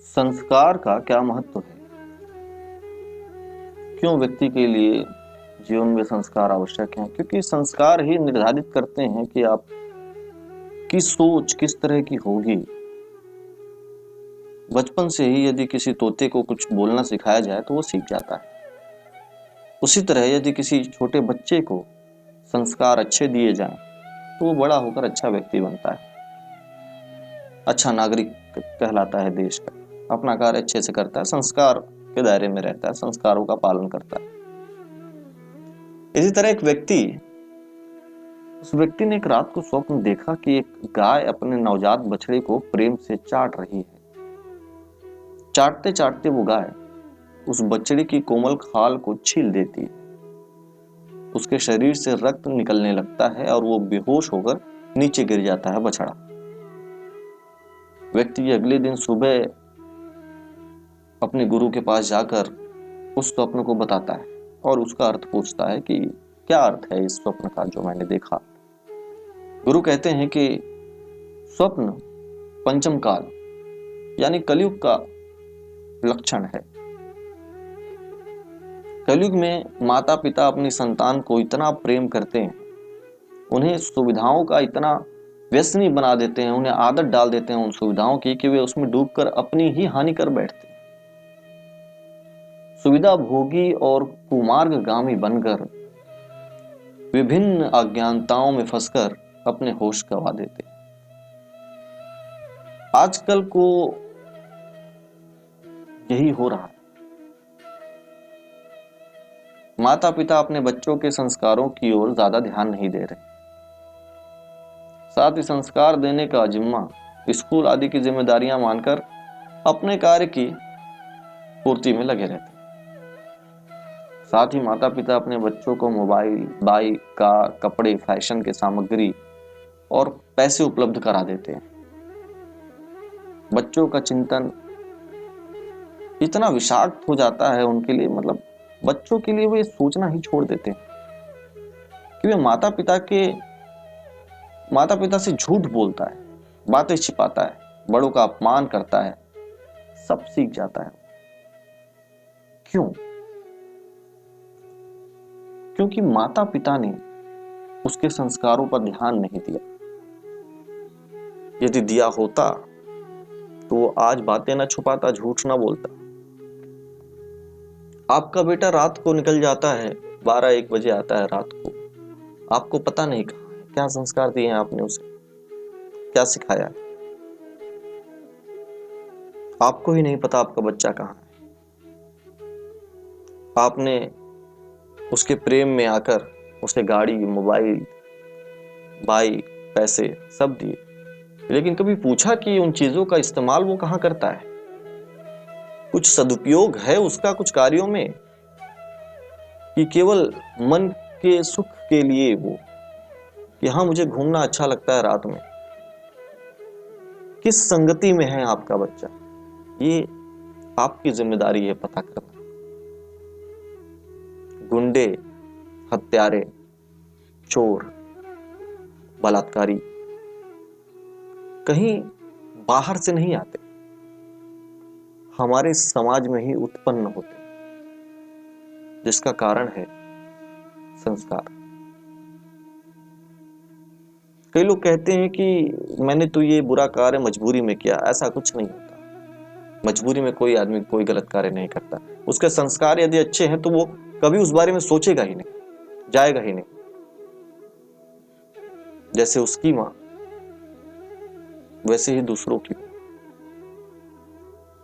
संस्कार का क्या महत्व है? क्यों व्यक्ति के लिए जीवन में संस्कार आवश्यक हैं? क्योंकि संस्कार ही निर्धारित करते हैं कि आप की सोच किस तरह की होगी। बचपन से ही यदि किसी तोते को कुछ बोलना सिखाया जाए तो वो सीख जाता है। उसी तरह यदि किसी छोटे बच्चे को संस्कार अच्छे दिए जाएं तो वो बड़ा होकर अच्छा व्यक्ति बनता है, अच्छा नागरिक कहलाता है देश का, अपना कार्य अच्छे से करता है, संस्कार के दायरे में रहता है, संस्कारों का पालन करता है। इसी तरह उस व्यक्ति ने एक रात को स्वप्न देखा कि एक गाय अपने नवजात बछड़े को प्रेम से चाट रही है। चाटते चाटते वो गाय उस बछड़े की कोमल खाल को छील देती है। उसके शरीर से रक्त निकलने लगता है और वो बेहोश होकर नीचे गिर जाता है बछड़ा। व्यक्ति अगले दिन सुबह अपने गुरु के पास जाकर उस स्वप्न को बताता है और उसका अर्थ पूछता है कि क्या अर्थ है इस स्वप्न का जो मैंने देखा। गुरु कहते हैं कि स्वप्न पंचम काल यानी कलयुग का लक्षण है। कलयुग में माता पिता अपनी संतान को इतना प्रेम करते हैं, उन्हें सुविधाओं का इतना व्यसनी बना देते हैं, उन्हें आदत डाल देते हैं उन सुविधाओं की कि वे उसमें डूबकर अपनी ही हानि कर बैठते हैं। सुविधा भोगी और कुमार्गगामी बनकर विभिन्न अज्ञानताओं में फंसकर अपने होश गंवा देते हैं। आजकल को यही हो रहा है। माता पिता अपने बच्चों के संस्कारों की ओर ज्यादा ध्यान नहीं दे रहे। साथ ही संस्कार देने का जिम्मा स्कूल आदि की जिम्मेदारियां मानकर अपने कार्य की पूर्ति में लगे रहते हैं। साथ ही माता पिता अपने बच्चों को मोबाइल, बाइक, कार, कपड़े, फैशन के सामग्री और पैसे उपलब्ध करा देते हैं। बच्चों का चिंतन इतना विषाक्त हो जाता है उनके लिए, मतलब बच्चों के लिए वो ये सोचना ही छोड़ देते हैं कि वे माता पिता से झूठ बोलता है, बातें छिपाता है, बड़ों का अपमान करता है, सब सीख जाता है। क्यों? क्योंकि माता पिता ने उसके संस्कारों पर ध्यान नहीं दिया। यदि दिया होता तो वो आज बातें ना छुपाता, झूठ ना बोलता। आपका बेटा रात को निकल जाता है, 12-1 बजे आता है रात को, आपको पता नहीं कहा क्या संस्कार दिए हैं आपने उसे, क्या सिखाया। आपको ही नहीं पता आपका बच्चा कहाँ है। आपने उसके प्रेम में आकर उसे गाड़ी, मोबाइल, बाइक, पैसे सब दिए, लेकिन कभी पूछा कि उन चीजों का इस्तेमाल वो कहाँ करता है? कुछ सदुपयोग है उसका कुछ कार्यों में, कि केवल मन के सुख के लिए वो, कि हाँ मुझे घूमना अच्छा लगता है रात में। किस संगति में है आपका बच्चा, ये आपकी जिम्मेदारी है पता करना। गुंडे, हत्यारे, चोर, बलात्कारी कहीं बाहर से नहीं आते, हमारे समाज में ही उत्पन्न होते, जिसका कारण है संस्कार। कई लोग कहते हैं कि मैंने तो ये बुरा कार्य मजबूरी में किया। ऐसा कुछ नहीं होता। मजबूरी में कोई आदमी कोई गलत कार्य नहीं करता। उसके संस्कार यदि अच्छे हैं तो वो कभी उस बारे में सोचेगा ही नहीं, जाएगा ही नहीं। जैसे उसकी मां वैसे ही दूसरों की।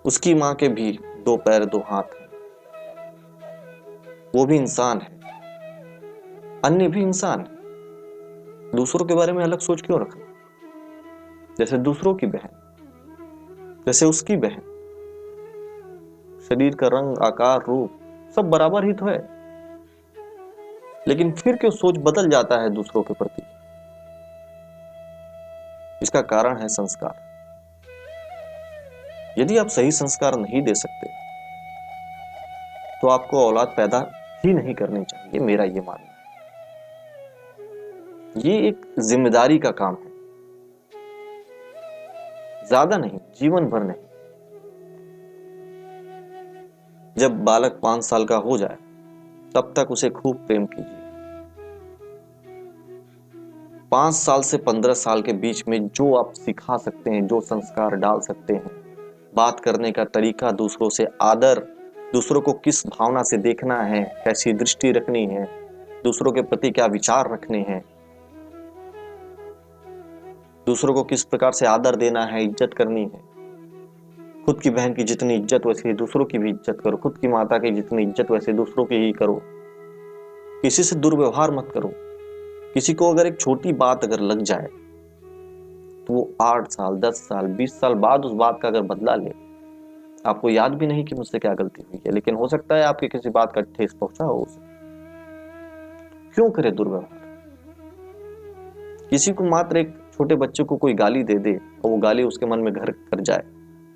उसकी मां के भी 2 पैर 2 हाथ हैं, वो भी इंसान है, अन्य भी इंसान है। दूसरों के बारे में अलग सोच क्यों रखना? जैसे दूसरों की बहन, जैसे उसकी बहन, शरीर का रंग, आकार, रूप सब बराबर ही तो है, लेकिन फिर क्यों सोच बदल जाता है दूसरों के प्रति? इसका कारण है संस्कार। यदि आप सही संस्कार नहीं दे सकते तो आपको औलाद पैदा ही नहीं करनी चाहिए, मेरा ये मानना है। ये एक जिम्मेदारी का काम है, ज्यादा नहीं, जीवन भर नहीं। जब बालक 5 साल का हो जाए तब तक उसे खूब प्रेम कीजिए। 5 साल से 15 साल के बीच में जो आप सिखा सकते हैं, जो संस्कार डाल सकते हैं, बात करने का तरीका, दूसरों से आदर, दूसरों को किस भावना से देखना है, कैसी दृष्टि रखनी है, दूसरों के प्रति क्या विचार रखने हैं, दूसरों को किस प्रकार से आदर देना है, इज्जत करनी है। खुद की बहन की जितनी इज्जत वैसे दूसरों की भी इज्जत करो, खुद की माता की जितनी इज्जत वैसे दूसरों की ही करो। किसी से दुर्व्यवहार मत करो। किसी को अगर एक छोटी बात अगर लग जाए तो वो 8 साल, 10 साल, 20 साल बाद उस बात का अगर बदला ले, आपको याद भी नहीं कि मुझसे क्या गलती हुई है, लेकिन हो सकता है आपकी किसी बात का ठेस पहुंचा हो उसे। क्यों करे दुर्व्यवहार? किसी को मात्र एक छोटे बच्चे को कोई गाली दे दे और वो गाली उसके मन में घर कर जाए,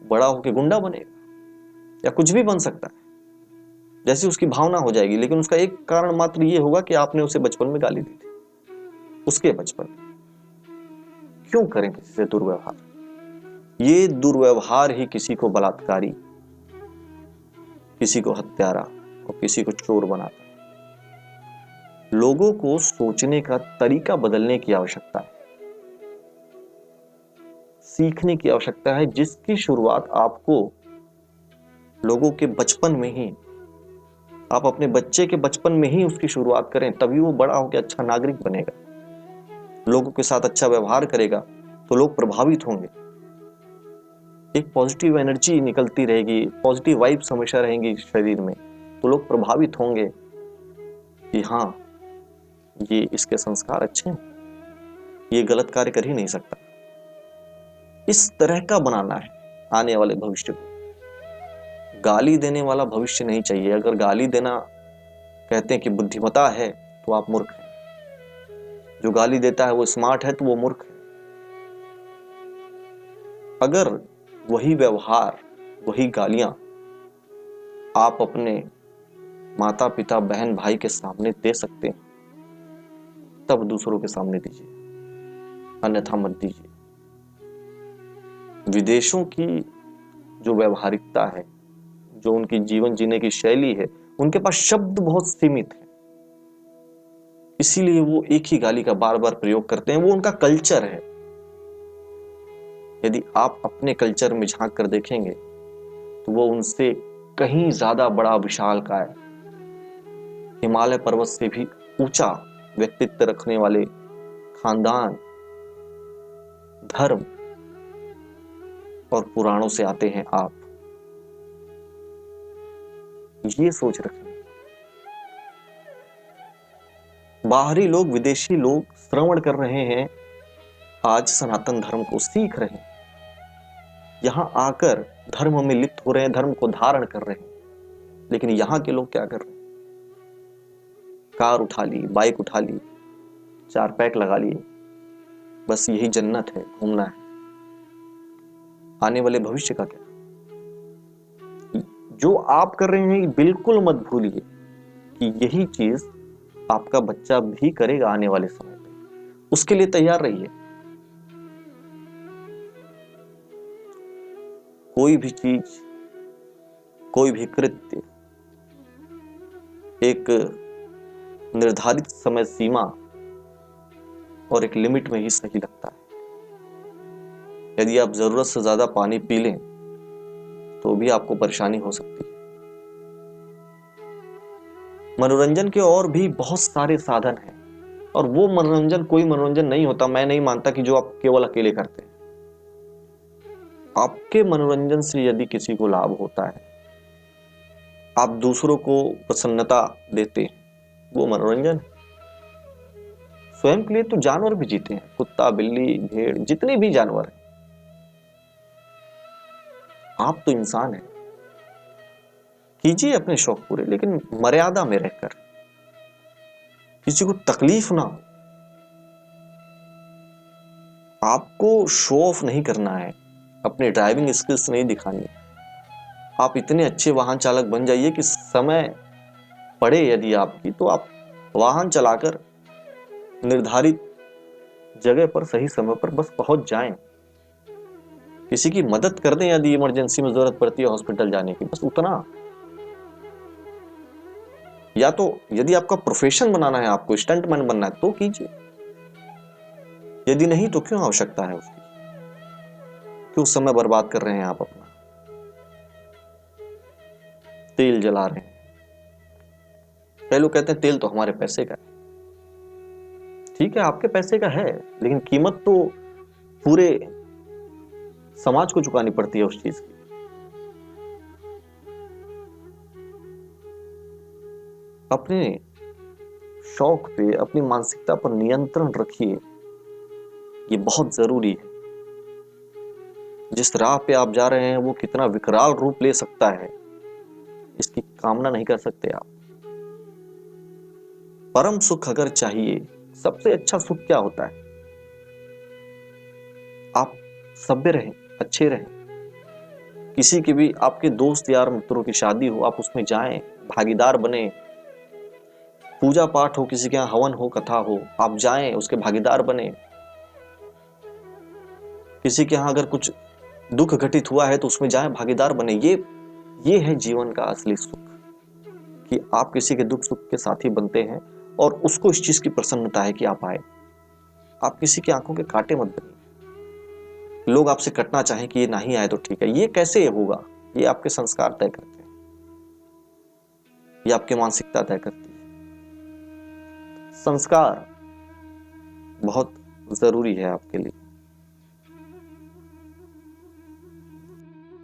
बड़ा होकर गुंडा बनेगा या कुछ भी बन सकता है, जैसी उसकी भावना हो जाएगी। लेकिन उसका एक कारण मात्र ये होगा कि आपने उसे बचपन में गाली दी थी, उसके बचपन में। क्यों करें किसी से दुर्व्यवहार? ये दुर्व्यवहार ही किसी को बलात्कारी, किसी को हत्यारा और किसी को चोर बनाता है। लोगों को सोचने का तरीका बदलने की आवश्यकता है, सीखने की आवश्यकता है, जिसकी शुरुआत आपको लोगों के बचपन में ही, आप अपने बच्चे के बचपन में ही उसकी शुरुआत करें, तभी वो बड़ा होकर अच्छा नागरिक बनेगा, लोगों के साथ अच्छा व्यवहार करेगा, तो लोग प्रभावित होंगे। एक पॉजिटिव एनर्जी निकलती रहेगी, पॉजिटिव वाइब्स हमेशा रहेंगी शरीर में, तो लोग प्रभावित होंगे कि हाँ, ये इसके संस्कार अच्छे हैं, ये गलत कार्य कर ही नहीं सकता। इस तरह का बनाना है आने वाले भविष्य को। गाली देने वाला भविष्य नहीं चाहिए। अगर गाली देना कहते हैं कि बुद्धिमता है तो आप मूर्ख हैं। जो गाली देता है वो स्मार्ट है तो वो मूर्ख है। अगर वही व्यवहार, वही गालियां आप अपने माता पिता, बहन भाई के सामने दे सकते हैं, तब दूसरों के सामने दीजिए, अन्यथा मत दीजिए। विदेशों की जो व्यवहारिकता है, जो उनकी जीवन जीने की शैली है, उनके पास शब्द बहुत सीमित है, इसीलिए वो एक ही गाली का बार बार प्रयोग करते हैं। वो उनका कल्चर है। यदि आप अपने कल्चर में झांक कर देखेंगे तो वो उनसे कहीं ज्यादा बड़ा, विशालकाय, हिमालय पर्वत से भी ऊंचा व्यक्तित्व रखने वाले खानदान, धर्म और पुराणों से आते हैं आप। ये सोच रखें। बाहरी लोग, विदेशी लोग श्रवण कर रहे हैं, आज सनातन धर्म को सीख रहे हैं, यहां आकर धर्म में लिप्त हो रहे हैं, धर्म को धारण कर रहे हैं। लेकिन यहां के लोग क्या कर रहे हैं? कार उठा ली, बाइक उठा ली, 4 पैक लगा लिए, बस यही जन्नत है, घूमना है। आने वाले भविष्य का क्या? जो आप कर रहे हैं बिल्कुल मत भूलिए कि यही चीज आपका बच्चा भी करेगा आने वाले समय में। उसके लिए तैयार रहिए। कोई भी चीज, कोई भी कृत्य एक निर्धारित समय सीमा और एक लिमिट में ही सही लगता है। यदि आप जरूरत से ज्यादा पानी पी लें तो भी आपको परेशानी हो सकती है। मनोरंजन के और भी बहुत सारे साधन हैं, और वो मनोरंजन कोई मनोरंजन नहीं होता, मैं नहीं मानता कि जो आप केवल अकेले करते हैं। आपके मनोरंजन से यदि किसी को लाभ होता है, आप दूसरों को प्रसन्नता देते हैं, वो मनोरंजन है। स्वयं के लिए तो जानवर भी जीते हैं, कुत्ता, बिल्ली, भेड़, जितने भी जानवर हैं। आप तो इंसान हैं। कीजिए अपने शौक पूरे, लेकिन मर्यादा में रहकर, किसी को तकलीफ ना हो। आपको शो ऑफ नहीं करना है, अपने ड्राइविंग स्किल्स नहीं दिखानी। आप इतने अच्छे वाहन चालक बन जाइए कि समय पड़े यदि आपकी, तो आप वाहन चलाकर निर्धारित जगह पर सही समय पर बस पहुंच जाएं। किसी की मदद कर दें यदि इमरजेंसी में जरूरत पड़ती है हॉस्पिटल जाने की, बस उतना। या तो यदि आपका प्रोफेशन बनाना है, आपको स्टंटमैन बनना है तो कीजिए, यदि नहीं तो क्यों आवश्यकता है उसकी, क्यों समय बर्बाद कर रहे हैं आप अपना, तेल जला रहे हैं। कई लोग कहते हैं तेल तो हमारे पैसे का है। ठीक है, आपके पैसे का है, लेकिन कीमत तो पूरे समाज को चुकानी पड़ती है उस चीज की। अपने शौक पे, अपनी मानसिकता पर नियंत्रण रखिए, ये बहुत जरूरी है। जिस राह पे आप जा रहे हैं वो कितना विकराल रूप ले सकता है, इसकी कामना नहीं कर सकते आप। परम सुख अगर चाहिए, सबसे अच्छा सुख क्या होता है? आप सभ्य रहें, अच्छे रहें। किसी की भी, आपके दोस्त यार मित्रों की शादी हो, आप उसमें जाएं, भागीदार बने। पूजा पाठ हो, किसी के यहाँ हवन हो, कथा हो, आप जाएं, उसके भागीदार बने। किसी के यहाँ अगर कुछ दुख घटित हुआ है तो उसमें जाएं, भागीदार बने। ये है जीवन का असली सुख, कि आप किसी के दुख सुख के साथी बनते हैं और उसको इस चीज की प्रसन्नता है कि आप आए। आप किसी की आंखों के कांटे मत बनिए। लोग आपसे कटना चाहें कि ये नहीं आए तो ठीक है, ये कैसे होगा? ये आपके संस्कार तय करते हैं, ये आपकी मानसिकता तय करती है। संस्कार बहुत जरूरी है आपके लिए।